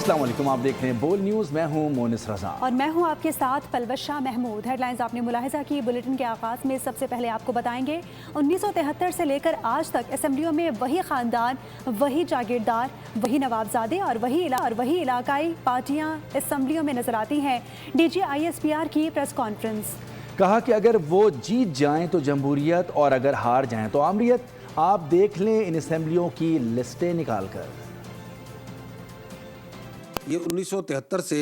अस्सलाम वालेकुम, आप देख रहे हैं बोल न्यूज़। मैं हूं मोनिस रजा और मैं हूं आपके साथ पलवश शाह महमूद। हेडलाइंस आपने मुलाहिजा की। बुलेटिन के आगाज में सबसे पहले आपको बताएंगे 1973 से लेकर आज तक असेंबलियों में वही खानदान, वही जागीरदार, वही नवाबजादे और वही इलाकाई पार्टियां असेंबलियों में नजर आती हैं। DG ISPR की प्रेस कॉन्फ्रेंस। कहा कि अगर वो जीत जाएं तो जमहूरियत और अगर हार जाएं तो आमरीत। आप देख लें इन असेंबलियों की लिस्टें निकाल कर। ये 1973 से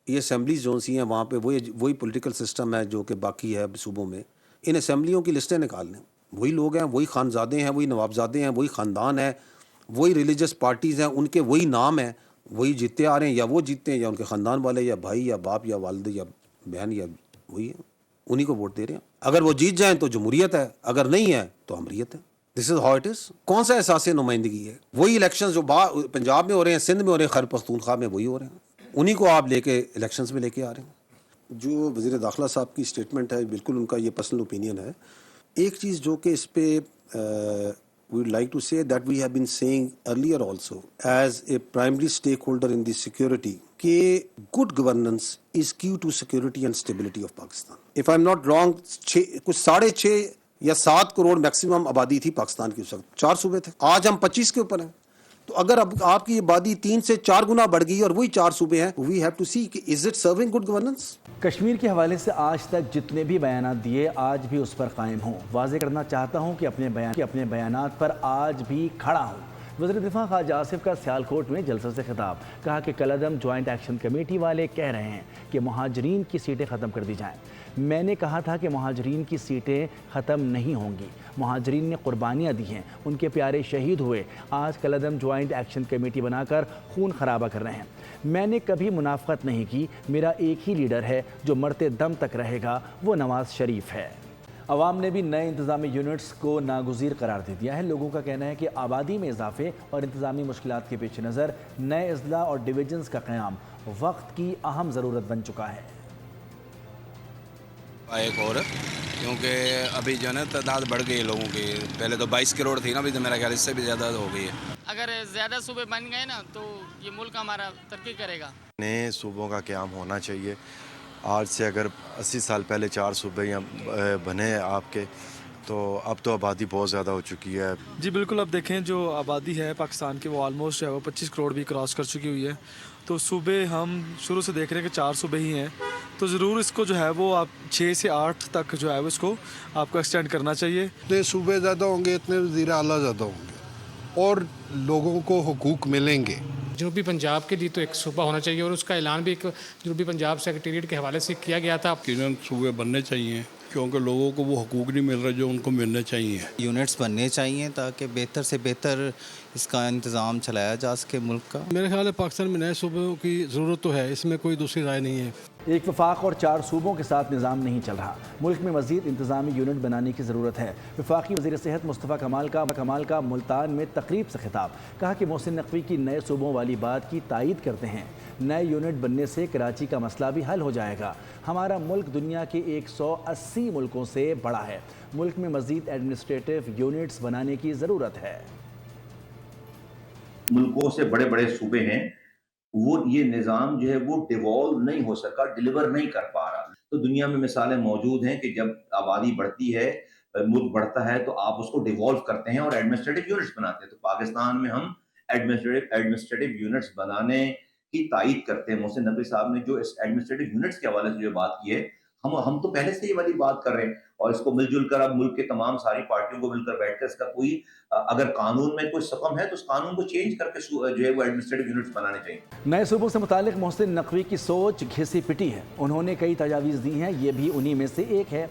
ये असेंबलीज जो सी हैं वहाँ पे वही पॉलिटिकल सिस्टम है जो कि बाकी है सूबों में। इन असेंबलियों की लिस्टें निकाल लें, वही लोग हैं, वही खानजादे हैं, वही नवाबजादे हैं, वही ख़ानदान है, वही रिलीजियस पार्टीज़ हैं, उनके वही नाम हैं, वही जीतते आ रहे हैं, या वो जीतते हैं या उनके ख़ानदान वाले या भाई या बाप या वालद या बहन या वही है, उन्हीं को वोट दे रहे हैं। अगर वो जीत जाएँ तो जमहूरियत है, अगर नहीं है तो अमरीत है। This is how it is. कौन सा एहसास नुमाइंदगी है? वही इलेक्शंस जो पंजाब में हो रहे हैं, सिंध में हो रहे हैं, खैबर पख्तूनख्वा में वही हो रहे हैं, उन्हीं को आप लेके इलेक्शंस में लेके आ रहे हैं। जो वज़ीर दाखिला साहब की स्टेटमेंट है, बिल्कुल उनका ये पर्सनल ओपिनियन है। एक चीज़ जो कि इस पे we would like to say that we have been saying earlier also as a primary stakeholder in the security कि good governance is key to security and stability of Pakistan. If I'm not wrong, कुछ 6.5 या 7 crore maximum आबादी थी पाकिस्तान की उस वक्त, 4 सूबे थे। आज हम 25 के ऊपर हैं। तो अगर अब आपकी आबादी 3 से 4 गुना बढ़ गई और वही 4 सूबे हैं, वी हैव टू सी कि is it serving good governance. Kashmir के हवाले से आज तक जितने भी बयानात दिए आज भी उस पर कायम हूँ। वाज़ेह करना चाहता हूँ कि अपने बयानात पर आज भी खड़ा हूँ। वज़ीर दिफ़ा ख्वाजा आसिफ का सियालकोट में जलसे से खिताब। कहा कि कलअदम जॉइंट एक्शन कमेटी वाले कह रहे हैं कि मुहाजिरीन की सीटें ख़त्म कर दी जाएँ। मैंने कहा था कि मुहाजिरीन की सीटें ख़त्म नहीं होंगी। मुहाजिरीन ने कुर्बानियाँ दी हैं, उनके प्यारे शहीद हुए। आज कलअदम जॉइंट एक्शन कमेटी बनाकर खून खराबा कर रहे हैं। मैंने कभी मुनाफ़क़त नहीं की। मेरा एक ही लीडर है जो मरते दम तक रहेगा, वो नवाज़ शरीफ है। अवाम ने भी नए इंतज़ामी यूनिट्स को नागुज़ीर करार दे दिया है। लोगों का कहना है कि आबादी में इजाफे और इंतज़ामी मुश्किलात के पेश नज़र नए अज़ला और डिवीजन्स का क़याम वक्त की अहम ज़रूरत बन चुका है। एक और क्योंकि अभी जो है ना तादाद बढ़ गई है लोगों की। पहले तो 22 करोड़ थी ना, अभी तो मेरा ख्याल इससे भी ज़्यादा हो गई है। अगर ज़्यादा सूबे बन गए ना तो ये मुल्क हमारा तरक्की करेगा। नए सूबों का क़याम होना चाहिए। आज से अगर 80 साल पहले 4 सूबे यहाँ बने आपके, तो अब तो आबादी बहुत ज़्यादा हो चुकी है। जी बिल्कुल, अब देखें जो आबादी है पाकिस्तान की वो ऑलमोस्ट है वो 25 करोड़ भी क्रॉस कर चुकी हुई है। तो सूबे हम शुरू से देख रहे हैं कि 4 सूबे ही हैं, तो ज़रूर इसको जो है वो आप 6 से 8 तक जो है वो इसको आपको एक्सटेंड करना चाहिए। जितने सूबे ज़्यादा होंगे इतने वज़ीर आला ज़्यादा होंगे और लोगों को हुकूक मिलेंगे। जनूबी पंजाब के लिए तो एक सूबा होना चाहिए और उसका ऐलान भी एक जनूबी पंजाब सेक्रेटेरिएट के हवाले से किया गया था। सूबे बनने चाहिए क्योंकि लोगों को वो हकूक़ नहीं मिल रहे जो उनको मिलने चाहिए। यूनिट्स बनने चाहिए ताकि बेहतर से बेहतर इसका इंतज़ाम चलाया जा सके मुल्क का। मेरे ख्याल है पाकिस्तान में नए सूबों की ज़रूरत तो है, इसमें कोई दूसरी राय नहीं है। एक वफाक और 4 सूबों के साथ निज़ाम नहीं चल रहा। मुल्क में मज़ीद इंतज़ामी यूनिट बनाने की ज़रूरत है। वफाकी वज़ीर सेहत मुस्तफ़ा कमाल का मुल्तान में तकरीब से खिताब। कहा कि मोहसिन नकवी की नए सूबों वाली बात की तायीद करते हैं। नए यूनिट बनने से कराची का मसला भी हल हो जाएगा। हमारा मुल्क दुनिया के 180 मुल्कों से बड़ा है। मुल्क में मज़ीद एडमिनिस्ट्रेटिव यूनिट्स बनाने की ज़रूरत है। मुल्कों से बड़े बड़े सूबे हैं, वो ये निज़ाम जो है वो डिवॉल्व नहीं हो सका, डिलीवर नहीं कर पा रहा। तो दुनिया में मिसालें मौजूद हैं कि जब आबादी बढ़ती है, मुल्क बढ़ता है, तो आप उसको डिवॉल्व करते हैं और एडमिनिस्ट्रेटिव यूनिट्स बनाते हैं। तो पाकिस्तान में हम एडमिनिस्ट्रेटिव यूनिट्स बनाने की तायीद करते हैं। मोहसिन नकवी साहब ने जो इस एडमिनिस्ट्रेटिव यूनिट्स के हवाले से जो बात की है, हम तो पहले से ये वाली बात कर रहे हैं और इसको मिलजुल कर अब मुल्क के तमाम सारी पार्टियों को मिलकर बैठकर इसका कोई अगर कानून में कोई सकम है तो उस कानून को चेंज करके जो है वो एडमिनिस्ट्रेटिव यूनिट्स बनाने चाहिए। नए सूबों से मुतालिक मोहसिन नकवी की सोच घिसी पिटी है। उन्होंने कई तजावीज़ दी हैं, ये भी उन्हीं में से एक है।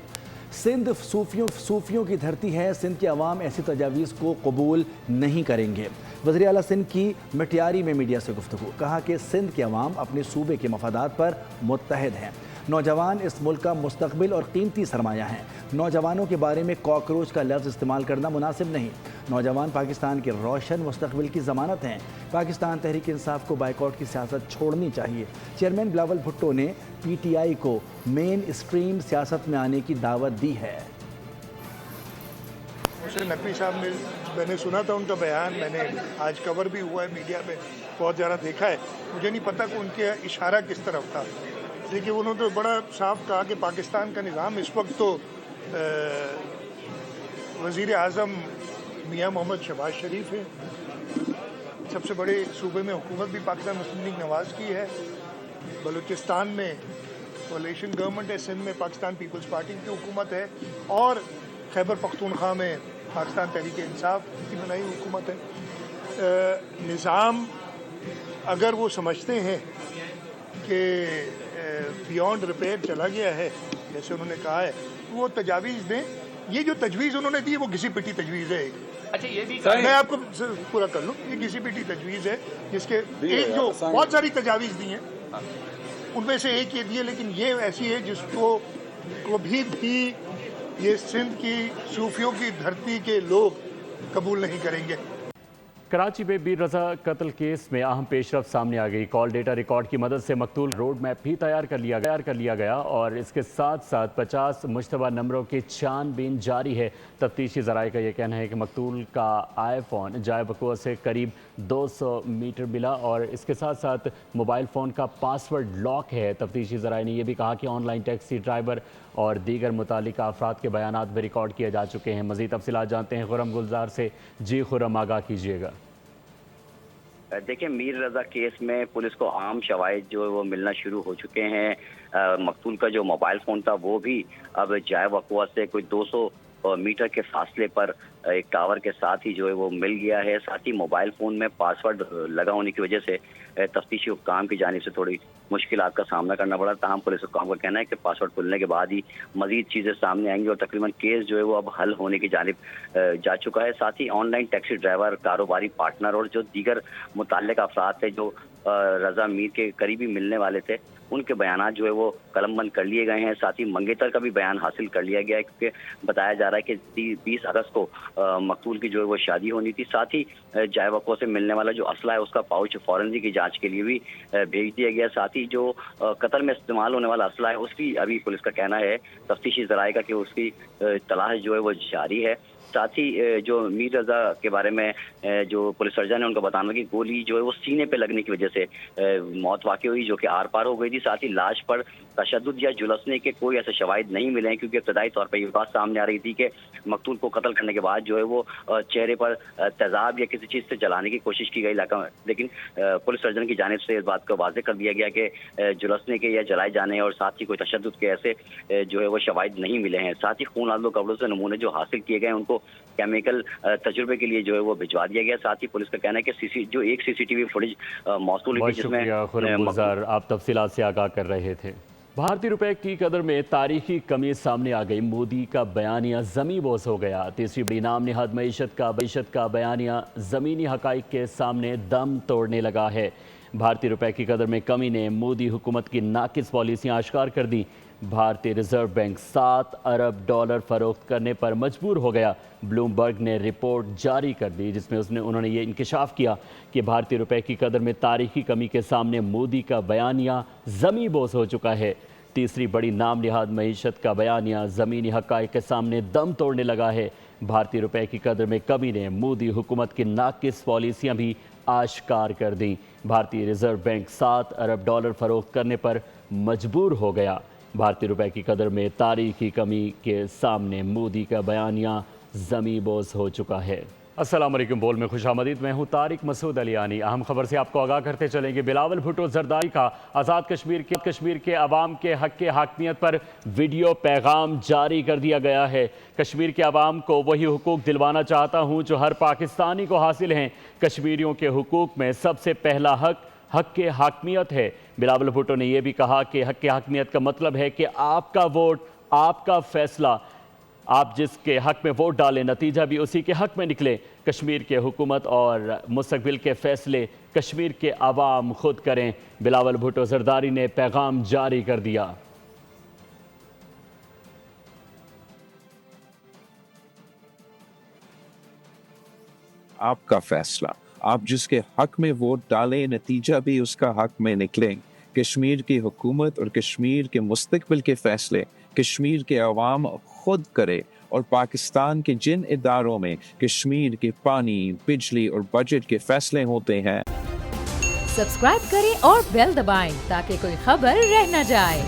सिंध सूफियों की धरती है। सिंध के अवाम ऐसी तजावीज़ को कबूल नहीं करेंगे। वज़ीर आला सिंध की मटियारी में मीडिया से गुफ्तगू। कहा कि सिंध के अवाम अपने सूबे के मफादात पर मुत्तहद हैं। नौजवान इस मुल्क का मुस्तकबिल और कीमती सरमाया हैं। नौजवानों के बारे में कॉकरोच का लफ्ज़ इस्तेमाल करना मुनासिब नहीं। नौजवान पाकिस्तान के रोशन मुस्तकबिल की ज़मानत हैं। पाकिस्तान तहरीक इंसाफ को बाइकआउट की सियासत छोड़नी चाहिए। चेयरमैन बिलावल भुट्टो ने PTI को मेन स्ट्रीम सियासत में आने की दावत दी है। मोहसिन नकवी साहब ने, मैंने सुना था उनका बयान, मैंने आज कवर भी हुआ है मीडिया में, बहुत ज़्यादा देखा है। मुझे नहीं पता कि उनके इशारा किस तरफ था, लेकिन उन्होंने तो बड़ा साफ कहा कि पाकिस्तान का निज़ाम इस वक्त तो वज़ीर आज़म मियाँ मोहम्मद शहबाज शरीफ है, सबसे बड़े सूबे में हुकूमत भी पाकिस्तान मुस्लिम लीग नवाज़ की है, बलूचिस्तान में कोalition गवर्नमेंट है, सिंध में पाकिस्तान पीपल्स पार्टी की हुकूमत है, और खैबर पख्तूनख्वा में पाकिस्तान तहरीक इंसाफ की बनाई हुकूमत है। निज़ाम अगर वो समझते हैं कि बियॉन्ड रिपेयर चला गया है, जैसे उन्होंने कहा है, तो वो तजावीज़ दें। ये जो तजवीज़ उन्होंने दी है वो घिसी पिटी तजवीज़ है। अच्छा, ये भी मैं आपको पूरा कर लूँ, ये घिसी पिटी तजवीज़ है, जिसके एक जो बहुत सारी तजावीज़ दी हैं उनमें से एक ये दी है, लेकिन ये ऐसी है जिसको कभी भी ये सिंध की सूफियों की धरती के लोग कबूल नहीं करेंगे। कराची में बीर रजा कत्ल केस में अहम पेशरफ सामने आ गई। कॉल डेटा रिकॉर्ड की मदद से मकतूल रोड मैप भी तैयार कर लिया गया और इसके साथ साथ 50 मुश्तबा नंबरों की छानबीन जारी है। तफ्तीशी ज़राए का यह कहना है कि मकतूल का आईफोन जाए वक़ूअ से करीब 200 मीटर मिला और इसके साथ साथ मोबाइल फ़ोन का पासवर्ड लॉक है। तफ्तीशी ज़राए ने यह भी कहा कि ऑनलाइन टैक्सी ड्राइवर और दीगर मुतालिका अफराद के बयानात भी रिकॉर्ड किए जा चुके हैं। मज़ीद तफसीलात जानते हैं खुर्रम गुलजार से। जी खुर्रम, आगाह कीजिएगा। देखिए, मीर रज़ा केस में पुलिस को आम शवाहिद जो है वो मिलना शुरू हो चुके हैं। मकतूल का जो मोबाइल फ़ोन था वो भी अब जाए वक़ूअ से कोई 200 मीटर के फासले पर एक टावर के साथ ही जो है वो मिल गया है। साथ ही मोबाइल फ़ोन में पासवर्ड लगा होने की वजह से तफ्तीशी हुक्काम की जानिब से थोड़ी मुश्किलात का सामना करना पड़ा। ताहम पुलिस हुक्काम का कहना है कि पासवर्ड खुलने के बाद ही मज़ीद चीज़ें सामने आएंगी और तकरीबन केस जो है वो अब हल होने की जानिब जा चुका है। साथ ही ऑनलाइन टैक्सी ड्राइवर, कारोबारी पार्टनर और जो दीगर मुतल्लिक़ अफराद थे जो रज़ा मीर के करीबी मिलने वाले थे, उनके बयानात जो है वो कलमबंद कर लिए गए हैं। साथ ही मंगेतर का भी बयान हासिल कर लिया गया है, क्योंकि बताया जा रहा है कि 20 अगस्त को मकतूल की जो है वो शादी होनी थी। साथ ही जाए वक़ूअ से मिलने वाला जो असला है उसका पाउच फॉरेंसिक की जांच के लिए भी भेज दिया गया। साथ ही जो कत्ल में इस्तेमाल होने वाला असला है उसकी अभी पुलिस का कहना है, तफ्तीशी ज़राए का, कि उसकी तलाश जो है वो जारी है। साथ ही जो मीर रज़ा के बारे में जो पुलिस सर्जन है उनका बताना कि गोली जो है वो सीने पे लगने की वजह से मौत वाक़ई हुई, जो कि आर पार हो गई थी। साथ ही लाश पर तशद्दुद या जुलसने के कोई ऐसे शवाहिद नहीं मिले हैं, क्योंकि इब्तदाई तौर पर ये बात सामने आ रही थी कि मकतूल को कत्ल करने के बाद जो है वो चेहरे पर तेज़ाब या किसी चीज़ से जलाने की कोशिश की गई, लेकिन पुलिस सर्जन की जानिब से इस बात को वाज़ेह कर दिया गया कि जुलसने के या जलाए जाने और साथ ही कोई तशद्दुद के ऐसे जो है वो शवाहिद नहीं मिले हैं। साथ ही खून आलू कपड़ों से नमूने जो हासिल किए गए उनको केमिकल तजुर्बे के लिए जो है वो भिजवा दिया गया। साथ ही पुलिस का कहना है कि जो एक CCTV फुटेज मौसूल हुई, जिसमें खुर्रम गुलजार आप तफसीलात से आगाह कर रहे थे। भारतीय रुपए की कदर में तारीखी कमी सामने आ गई। मोदी का बयानिया ज़मी बोस हो गया। तीसरी बड़ी नाम निहाद मईशत का बयानिया ज़मीनी हक़ाइक़ के सामने दम तोड़ने लगा है। भारतीय रुपए की कदर में कमी ने मोदी हुकूमत की नाकिस पॉलिसियाँ आश्कार कर दी। भारतीय रिजर्व बैंक $7 अरब फ़रोख्त करने पर मजबूर हो गया। ब्लूमबर्ग ने रिपोर्ट जारी कर दी जिसमें उन्होंने ये इंकशाफ किया कि भारतीय रुपए की कदर में तारीखी कमी के सामने मोदी का बयानिया ज़मी बोस हो चुका है। तीसरी बड़ी नाम निहाद मईशत का बयानिया ज़मीनी हक़ाइक़ के सामने दम तोड़ने लगा है। भारतीय रुपए की कदर में कमी ने मोदी हुकूमत की नाकिस पॉलिसियाँ भी आश्कार कर दी। भारतीय रिजर्व बैंक $7 अरब फ़रोख्त करने पर मजबूर हो गया। भारतीय रुपए की कदर में तारीखी कमी के सामने मोदी का बयानिया ज़मी बोस हो चुका है। अस्सलाम वालेकुम, बोल में खुशामदीद। मैं हूँ तारिक मसूद अलियानी। अहम खबर से आपको आगाह करते चलेंगे। बिलावल भुट्टो जरदारी का आज़ाद कश्मीर के अवाम के हक़ के हाकमियत पर वीडियो पैगाम जारी कर दिया गया है। कश्मीर के अवाम को वही हुकूक दिलवाना चाहता हूँ जो हर पाकिस्तानी को हासिल हैं। कश्मीरियों के हुकूक में सबसे पहला हक़ के हाकमियत है। बिलावल भुट्टो ने यह भी कहा कि हक़ के हाकमियत का मतलब है कि आपका वोट, आपका फैसला, आप जिसके हक़ में वोट डालें नतीजा भी उसी के हक़ में निकले। कश्मीर के हुकूमत और मुस्तक़बिल के फ़ैसले कश्मीर के अवाम खुद करें। बिलावल भुट्टो जरदारी ने पैगाम जारी कर दिया। आपका फैसला, आप जिसके हक़ में वोट डालें नतीजा भी उसका हक़ में निकलें। कश्मीर की हुकूमत और कश्मीर के मुस्तक़बिल के फ़ैसले कश्मीर के अवाम खुद करे اور پاکستان کے جن اداروں میں کشمیر کے پانی، بجلی اور بجٹ کے فیصلے ہوتے ہیں۔ سبسکرائب کریں اور بیل دبائیں تاکہ کوئی خبر رہ نہ جائے۔